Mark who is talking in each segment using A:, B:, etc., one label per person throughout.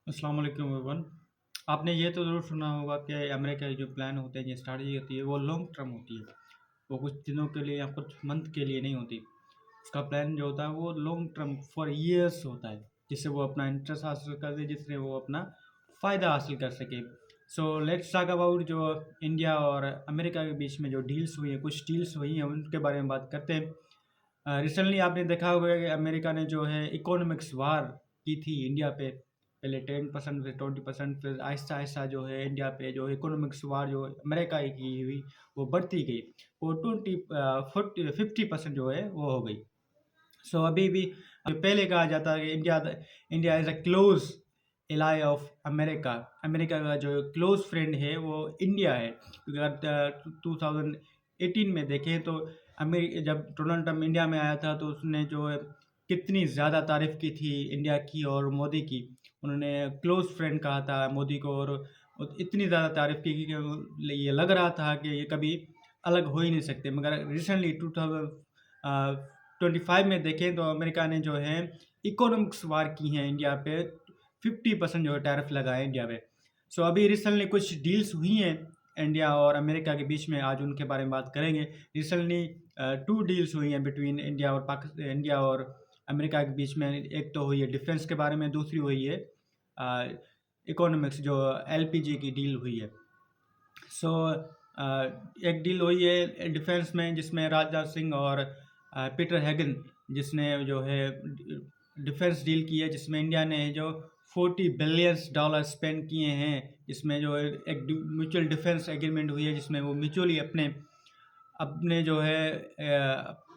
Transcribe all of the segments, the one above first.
A: अस्सलाम वालेकुम एवरीवन। आपने ये तो ज़रूर सुना होगा कि अमेरिका की जो प्लान होते हैं, जो स्ट्रैटेजी होती है, वो लॉन्ग टर्म होती है। वो कुछ दिनों के लिए या कुछ मंथ के लिए नहीं होती। उसका प्लान जो होता है वो लॉन्ग टर्म फॉर ईयर्स होता है, जिससे वो अपना इंटरेस्ट हासिल कर दे, जिससे वो अपना फ़ायदा हासिल कर सके। सो लेट्स टॉक अबाउट जो इंडिया और अमेरिका के बीच में जो डील्स हुई हैं, कुछ डील्स हुई हैं, उनके बारे में बात करते हैं। रिसेंटली आपने देखा होगा कि अमेरिका ने जो है इकोनॉमिक्स वार की थी इंडिया पे। पहले 10% फिर 20%, फिर आहिस्ता-आहिस्ता जो है इंडिया पे जो इकोनॉमिक्स वार जो अमेरिका की हुई, वो बढ़ती गई। वो 50% जो है वो हो गई। सो अभी भी पहले कहा जाता है कि India is a close ally of America. America का जो क्लोज़ फ्रेंड है वो इंडिया है। क्योंकि अगर 2018 में देखें तो जब डोनाल्ड ट्रम्प इंडिया में आया था तो उसने जो है कितनी ज़्यादा तारीफ़ की थी इंडिया की और मोदी की। उन्होंने क्लोज़ फ्रेंड कहा था मोदी को और इतनी ज़्यादा तारीफ़ की कि ये लग रहा था कि ये कभी अलग हो ही नहीं सकते। मगर रिसेंटली 2025 में देखें तो अमेरिका ने जो है इकोनॉमिक्स वार की हैं इंडिया पे। 50% जो है टैरिफ लगाए इंडिया पे। सो अभी रिसेंटली कुछ डील्स हुई हैं इंडिया और अमेरिका के बीच में, आज उनके बारे में बात करेंगे। रिसेंटली 2 डील्स हुई हैं बिटवीन इंडिया और अमेरिका के बीच में। एक तो हुई है डिफेंस के बारे में, दूसरी हुई है इकोनॉमिक्स जो एलपीजी की डील हुई है। सो एक डील हुई है डिफेंस में जिसमें राजनाथ सिंह और पीटर हैगन जिसने जो है डिफेंस डील की है, जिसमें इंडिया ने जो $40 बिलियन स्पेंड किए हैं, जिसमें जो एक म्यूचुअल डिफेंस एग्रीमेंट हुई है, जिसमें वो म्यूचुअली अपने अपने जो है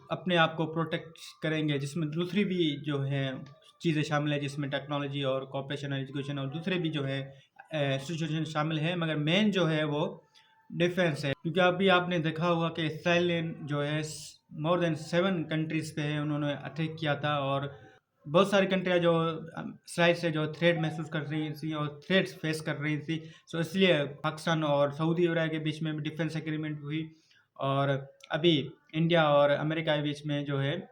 A: अपने आप को प्रोटेक्ट करेंगे, जिसमें दूसरी भी जो है चीज़ें शामिल है, जिसमें टेक्नोलॉजी और कॉपरेशन और एजुकेशन और दूसरे भी जो है सिचुएशन शामिल है। मगर मेन जो है वो डिफेंस है, क्योंकि अभी आपने देखा होगा कि इसराइल ने जो है मोर देन 7 कंट्रीज़ पे है उन्होंने अटैक किया था, और बहुत सारी कंट्रियाँ जो इसराइल से जो थ्रेट महसूस कर रही थी और थ्रेट्स फेस कर रही थी। सो इसलिए पाकिस्तान और सऊदी अरब के बीच में भी डिफेंस एग्रीमेंट हुई, और अभी इंडिया और अमेरिका के बीच में जो है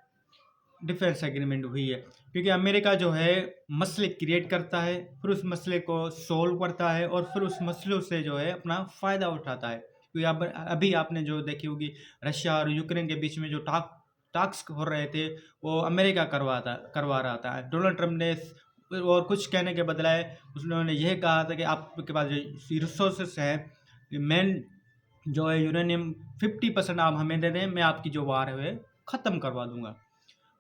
A: डिफेंस एग्रीमेंट हुई है। क्योंकि अमेरिका जो है मसले क्रिएट करता है, फिर उस मसले को सॉल्व करता है और फिर उस मसलों से जो है अपना फ़ायदा उठाता है। क्योंकि अब अभी आपने जो देखी होगी रशिया और यूक्रेन के बीच में जो टॉक्स हो रहे थे, वो अमेरिका करवा रहा था। डोनाल्ड ट्रम्प ने और कुछ कहने के बदलाए उन्होंने यह कहा था कि आपके पास जो रिसोर्सेस हैं, मेन जो है यूरेनियम, 50% आप हमें दे दें, मैं आपकी जो वार है ख़त्म करवा दूँगा।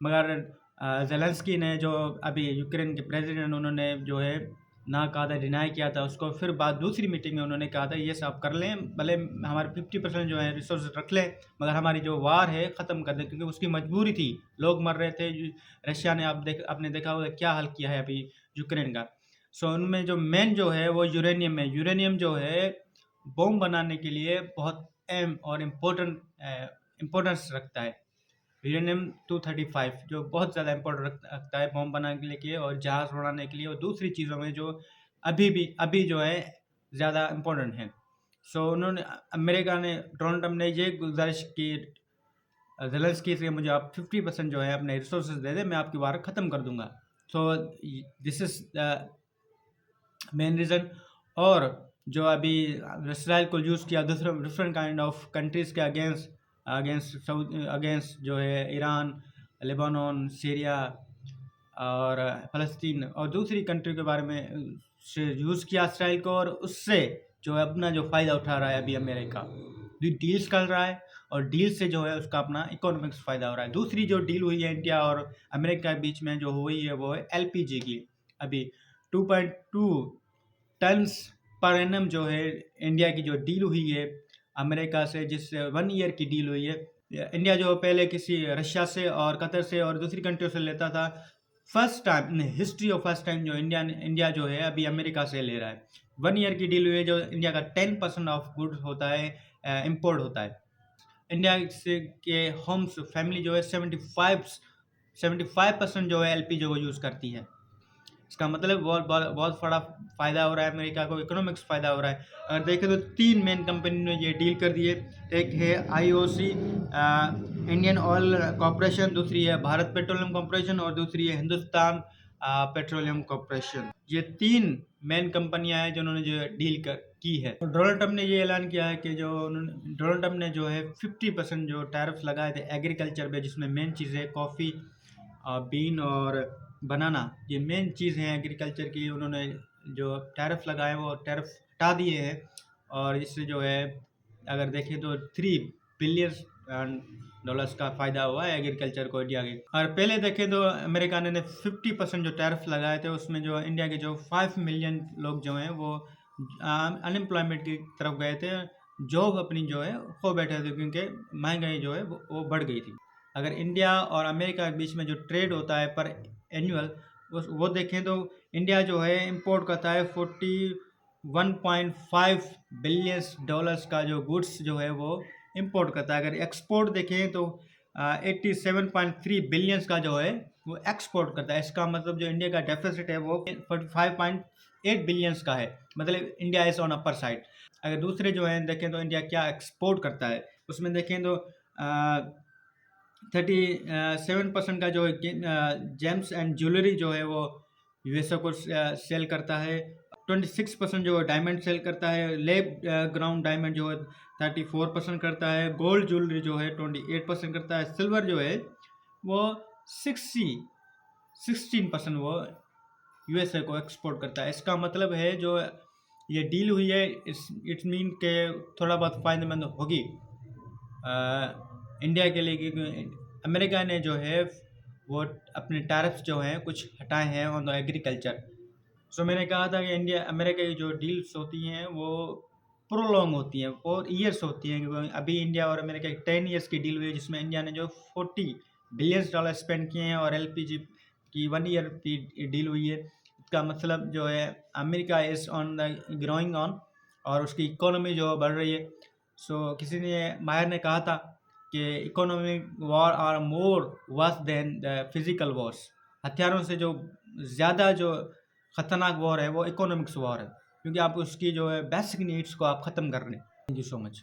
A: मगर ज़ेलेंस्की ने जो अभी यूक्रेन के प्रेसिडेंट, उन्होंने जो है ना कहा था, डिनाई किया था उसको। फिर बाद दूसरी मीटिंग में उन्होंने कहा था ये सब कर लें, भले हमारे 50% जो है रिसोर्स रख लें, मगर हमारी जो वार है ख़त्म कर दें, क्योंकि उसकी मजबूरी थी। लोग मर रहे थे। रशिया ने आपने देखा होगा क्या हाल किया है अभी यूक्रेन का। सो उनमें जो मेन जो है वो यूरेनियम है। यूरेनियम जो है बॉम्ब बनाने के लिए बहुत अहम और इम्पोर्टेंस रखता है। यूरेनियम 235 जो बहुत ज़्यादा इम्पोर्टेंट रखता है बॉम्ब बनाने के लिए और जहाज़ उड़ाने के लिए और दूसरी चीज़ों में जो अभी जो है ज़्यादा इम्पोर्टेंट है। सो उन्होंने अमेरिका ने, डोनाल्ड ट्रम्प ने ये गुजारिश की ज़ेलेंस्की से, मुझे आप 50% जो है अपने रिसोर्सेज दे दें, मैं आपकी वार ख़त्म कर दूँगा। So this is the main reason. और जो अभी इसराइल को यूज़ किया डिफरेंट काइंड ऑफ कंट्रीज़ के अगेंस्ट जो है ईरान, लेबानन, सीरिया और फ़लस्तीन और दूसरी कंट्री के बारे में से यूज़ किया इसराइल को, और उससे जो है अपना जो फ़ायदा उठा रहा है अभी अमेरिका। डील्स कर रहा है और डील से जो है उसका अपना इकोनॉमिक्स फ़ायदा हो रहा है। दूसरी जो डील हुई है इंडिया और अमेरिका के बीच में जो हुई है वो है एलपीजी की। अभी 2.2 टन्स पर एनम जो है इंडिया की जो डील हुई है अमेरिका से, जिससे 1 ईयर की डील हुई है। इंडिया जो पहले किसी रशिया से और कतर से और दूसरी कंट्रियों से लेता था, first time in history of first time जो इंडिया जो है अभी अमेरिका से ले रहा है। 1 ईयर की डील हुई है, जो इंडिया का 10% ऑफ गुड्स होता है इम्पोर्ट होता है। इंडिया से के होम्स फैमिली जो है 75% जो है एलपीजी को यूज़ करती है। इसका मतलब बहुत बहुत बहुत बड़ा फ़ायदा हो रहा है अमेरिका को, इकोनॉमिक्स फ़ायदा हो रहा है। अगर देखें तो 3 मेन कंपनी ने ये डील कर दी है। एक है आईओसी, इंडियन ऑयल कॉर्पोरेशन, दूसरी है भारत पेट्रोलियम कॉर्पोरेशन और दूसरी है हिंदुस्तान पेट्रोलियम कॉरपोरेशन। ये 3 मेन कंपनियां हैं जिन्होंने जो डील की है। तो डोनाल्ड ट्रंप ने ये ऐलान किया है कि डोनाल्ड ट्रंप ने जो है 50% जो टैरिफ लगाए थे एग्रीकल्चर पे, जिसमें मेन चीज़ है कॉफ़ी, बीन और बनाना। ये मेन चीज़ हैं एग्रीकल्चर की। उन्होंने जो टैरिफ लगाए वो टैरिफ हटा दिए हैं, और इससे जो है अगर देखें तो $3 बिलियन का फ़ायदा हुआ है एग्रीकल्चर को इंडिया के। और पहले देखें तो अमेरिका ने 50% जो टैरिफ लगाए थे उसमें जो इंडिया के जो 5 मिलियन लोग जो हैं वो अनएम्प्लॉयमेंट की तरफ गए थे, जॉब अपनी जो है खो बैठे थे, क्योंकि महंगाई जो है वो बढ़ गई थी। अगर इंडिया और अमेरिका के बीच में जो ट्रेड होता है पर एनुअल, वो देखें तो इंडिया जो है इंपोर्ट करता है $41.5 बिलियन का जो गुड्स जो है वो इंपोर्ट करता है। अगर एक्सपोर्ट देखें तो 87.3 बिलियंस का जो है वो एक्सपोर्ट करता है। इसका मतलब जो इंडिया का डेफिसिट है वो 45.8 बिलियंस का है, मतलब India is on upper side. अगर दूसरे जो है देखें तो इंडिया क्या एक्सपोर्ट करता है, उसमें देखें तो 37% का जो जेम्स एंड ज्वेलरी जो है वो यूएसए को सेल करता है। 26% जो डायमंड सेल करता है। लेब ग्राउंड डायमंड जो है 34% करता है। गोल्ड ज्वेलरी जो है 28% करता है। सिल्वर जो है वो 16% वो यूएसए को एक्सपोर्ट करता है। इसका मतलब है जो ये डील हुई है इट्स मीन के थोड़ा बहुत फ़ायदेमंद होगी इंडिया के लिए, क्योंकि अमेरिका ने जो है वो अपने टैरिफ्स जो हैं कुछ हटाए हैं ऑन द एग्रीकल्चर। सो मैंने कहा था कि इंडिया अमेरिका की जो डील्स होती हैं वो प्रोलॉन्ग होती हैं, 4 ईयर्स होती हैं, क्योंकि अभी इंडिया और अमेरिका की 10 ईयर्स की डील हुई है, जिसमें इंडिया ने जो $40 बिलियन स्पेंड किए हैं, और एलपीजी की 1 ईयर की डील हुई है। इसका मतलब जो है America is on the growing on, और उसकी इकोनॉमी जो बढ़ रही है। सो किसी ने माहिर ने कहा था कि economic war are more worse than the physical wars. हथियारों से जो ज़्यादा जो ख़तरनाक वॉर है वो इकोनॉमिक्स वॉर है, क्योंकि आप उसकी जो है बेसिक नीड्स को आप ख़त्म कर रहे हैं। Thank you so much.